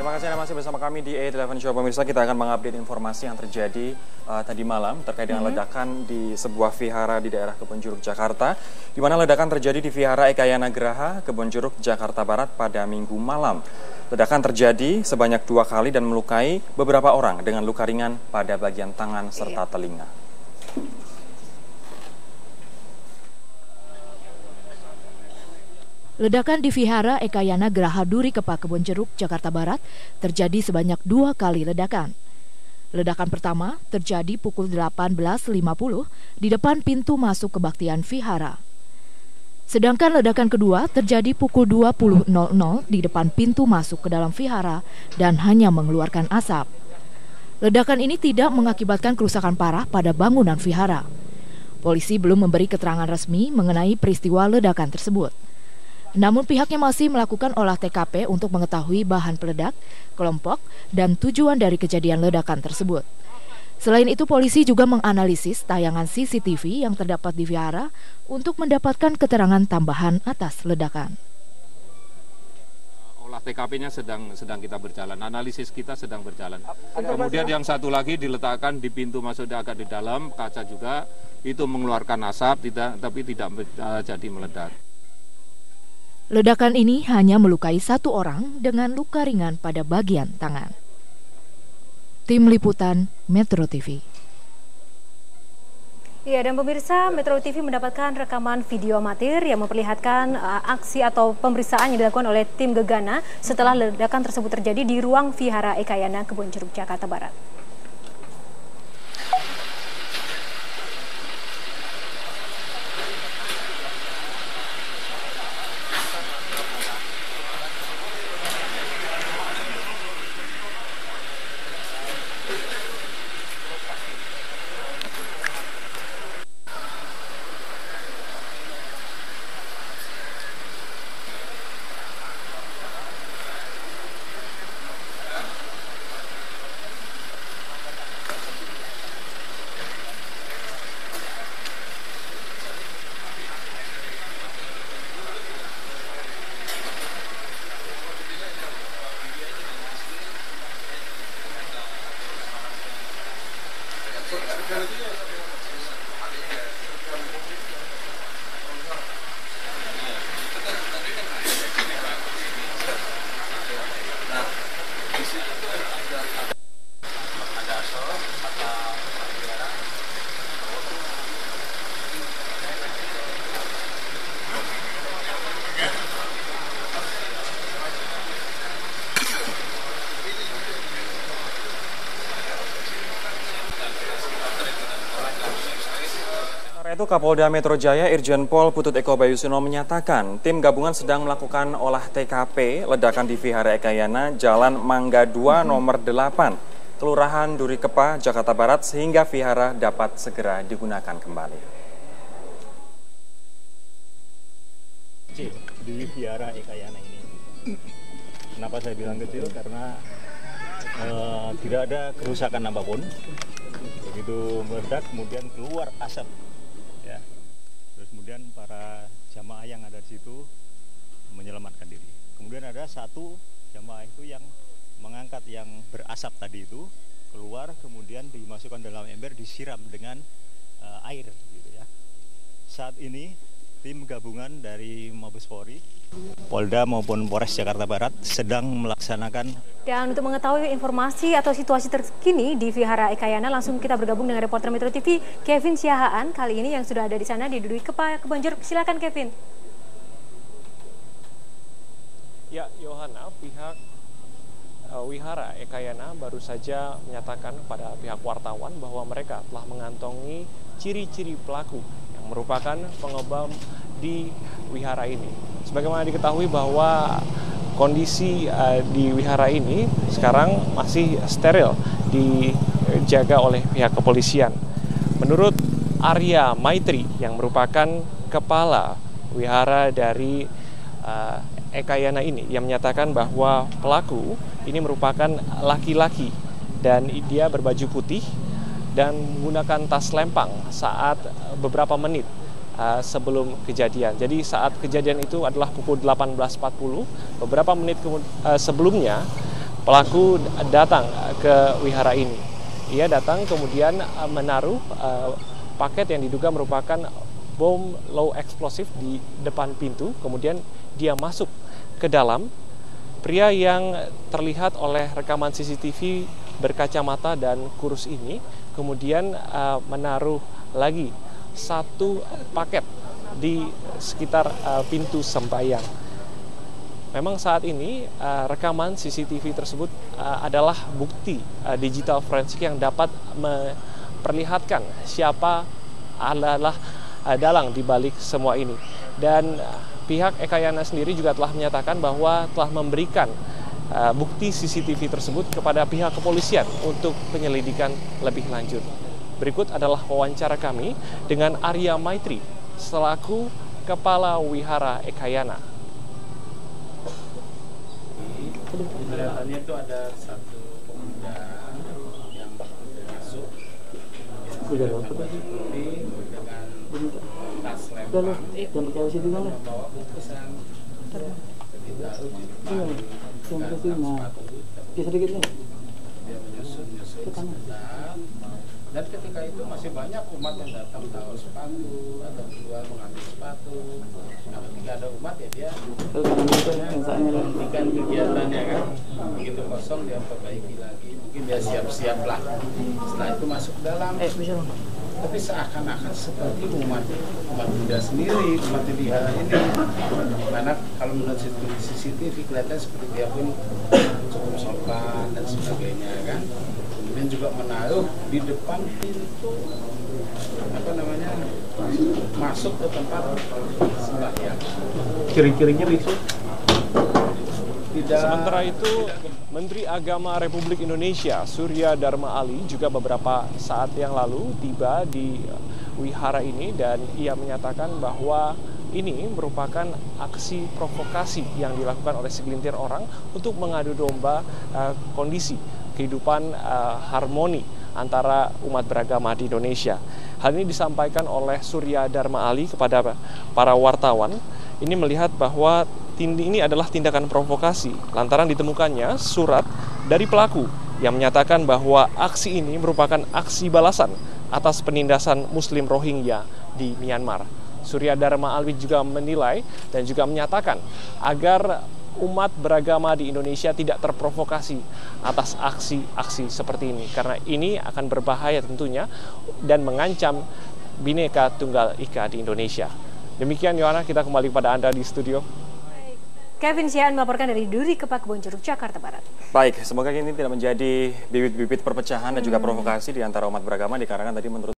Terima kasih Anda masih bersama kami di A11 Show. Pemirsa, kita akan mengupdate informasi yang terjadi tadi malam terkait dengan ledakan di sebuah vihara di daerah Kebonjeruk, Jakarta, di mana ledakan terjadi di Vihara Ekayana Graha, Kebonjeruk, Jakarta Barat pada Minggu malam. Ledakan terjadi sebanyak 2 kali dan melukai beberapa orang dengan luka ringan pada bagian tangan serta telinga. Ledakan di Vihara Ekayana Graha Duri Kepa Kebonjeruk, Jakarta Barat terjadi sebanyak 2 kali ledakan. Ledakan pertama terjadi pukul 18.50 di depan pintu masuk kebaktian Vihara. Sedangkan ledakan kedua terjadi pukul 20.00 di depan pintu masuk ke dalam Vihara dan hanya mengeluarkan asap. Ledakan ini tidak mengakibatkan kerusakan parah pada bangunan Vihara. Polisi belum memberi keterangan resmi mengenai peristiwa ledakan tersebut. Namun pihaknya masih melakukan olah TKP untuk mengetahui bahan peledak, kelompok, dan tujuan dari kejadian ledakan tersebut. Selain itu, polisi juga menganalisis tayangan CCTV yang terdapat di vihara untuk mendapatkan keterangan tambahan atas ledakan. Olah TKP-nya sedang kita berjalan, analisis kita sedang berjalan. Kemudian yang satu lagi diletakkan di pintu masuk agak di dalam, kaca juga, itu mengeluarkan asap, tapi tidak jadi meledak. Ledakan ini hanya melukai 1 orang dengan luka ringan pada bagian tangan. Tim Liputan Metro TV. Ya, dan pemirsa, Metro TV mendapatkan rekaman video amatir yang memperlihatkan aksi atau pemeriksaan yang dilakukan oleh tim Gegana setelah ledakan tersebut terjadi di ruang Vihara Ekayana Kebonjeruk, Jakarta Barat. Itu Kapolda Metro Jaya Irjen Pol Putut Eko Bayusuno menyatakan tim gabungan sedang melakukan olah TKP ledakan di Vihara Ekayana Jalan Mangga 2 nomor 8, Kelurahan Duri Kepa, Jakarta Barat sehingga vihara dapat segera digunakan kembali. Di Vihara Ekayana ini. Kenapa saya bilang kecil? Karena tidak ada kerusakan apapun. Begitu meledak kemudian keluar asap. Kemudian para jamaah yang ada di situ menyelamatkan diri. Kemudian ada 1 jamaah itu yang mengangkat yang berasap tadi itu keluar, kemudian dimasukkan dalam ember, disiram dengan air gitu ya. Saat ini tim gabungan dari Mabes Polri, Polda maupun Polres Jakarta Barat sedang melaksanakan. Dan untuk mengetahui informasi atau situasi terkini di Vihara Ekayana, langsung kita bergabung dengan reporter Metro TV Kevin Siahaan kali ini yang sudah ada di sana di Duri Kepa Kebonjeruk. Silakan Kevin. Ya, Yohana, pihak Vihara Ekayana baru saja menyatakan kepada pihak wartawan bahwa mereka telah mengantongi ciri-ciri pelaku yang merupakan pengebom di wihara ini. Sebagaimana diketahui bahwa kondisi di wihara ini sekarang masih steril, dijaga oleh pihak kepolisian. Menurut Arya Maitri yang merupakan kepala wihara dari Ekayana ini, yang menyatakan bahwa pelaku ini merupakan laki-laki dan dia berbaju putih dan menggunakan tas lempang saat beberapa menit sebelum kejadian. Jadi saat kejadian itu adalah pukul 18.40, beberapa menit sebelumnya pelaku datang ke wihara ini. Ia datang kemudian menaruh paket yang diduga merupakan bom low eksplosif di depan pintu, kemudian dia masuk ke dalam. Pria yang terlihat oleh rekaman CCTV berkacamata dan kurus ini kemudian menaruh lagi satu paket di sekitar pintu sembayang. Memang saat ini rekaman CCTV tersebut adalah bukti digital forensik yang dapat memperlihatkan siapa adalah dalang di balik semua ini. Dan pihak Ekayana sendiri juga telah menyatakan bahwa telah memberikan bukti CCTV tersebut kepada pihak kepolisian untuk penyelidikan lebih lanjut. Berikut adalah wawancara kami dengan Arya Maitri selaku Kepala Wihara Ekayana. Kelihatannya itu ada satu pemuda yang masuk dengan tas lempang membawa bungkusan ditaruh di depan dia menyusun sebentar, dan ketika itu masih banyak umat yang datang taruh sepatu atau keluar mengambil sepatu. Nah, ketika ada umat ya dia menghentikan kegiatannya kan, begitu kosong dia perbaiki lagi, mungkin dia siap-siap lah. Setelah itu masuk dalam, tapi seakan-akan seperti umat Buddha sendiri, umat wihara ini. Karena kalau menurut CCTV kelihatan seperti dia pun cukup sopan dan sebagainya kan. Kemudian juga menaruh di depan pintu masuk ke tempat sembahyang. Ciri-cirinya biksu? Sementara itu, Menteri Agama Republik Indonesia Surya Dharma Ali juga beberapa saat yang lalu tiba di wihara ini dan ia menyatakan bahwa ini merupakan aksi provokasi yang dilakukan oleh segelintir orang untuk mengadu domba kondisi kehidupan harmoni antara umat beragama di Indonesia. Hal ini disampaikan oleh Surya Dharma Ali kepada para wartawan. Ini melihat bahwa ini adalah tindakan provokasi lantaran ditemukannya surat dari pelaku yang menyatakan bahwa aksi ini merupakan aksi balasan atas penindasan Muslim Rohingya di Myanmar. Surya Dharma Ali juga menilai dan juga menyatakan agar umat beragama di Indonesia tidak terprovokasi atas aksi-aksi seperti ini, karena ini akan berbahaya tentunya dan mengancam Bhinneka Tunggal Ika di Indonesia. Demikian Yohana, kita kembali kepada Anda di studio. Kevin Sian melaporkan dari Duri Kepa Kebonjeruk, Jakarta Barat. Baik, semoga ini tidak menjadi bibit-bibit perpecahan dan juga provokasi di antara umat beragama, dikarenakan tadi menurut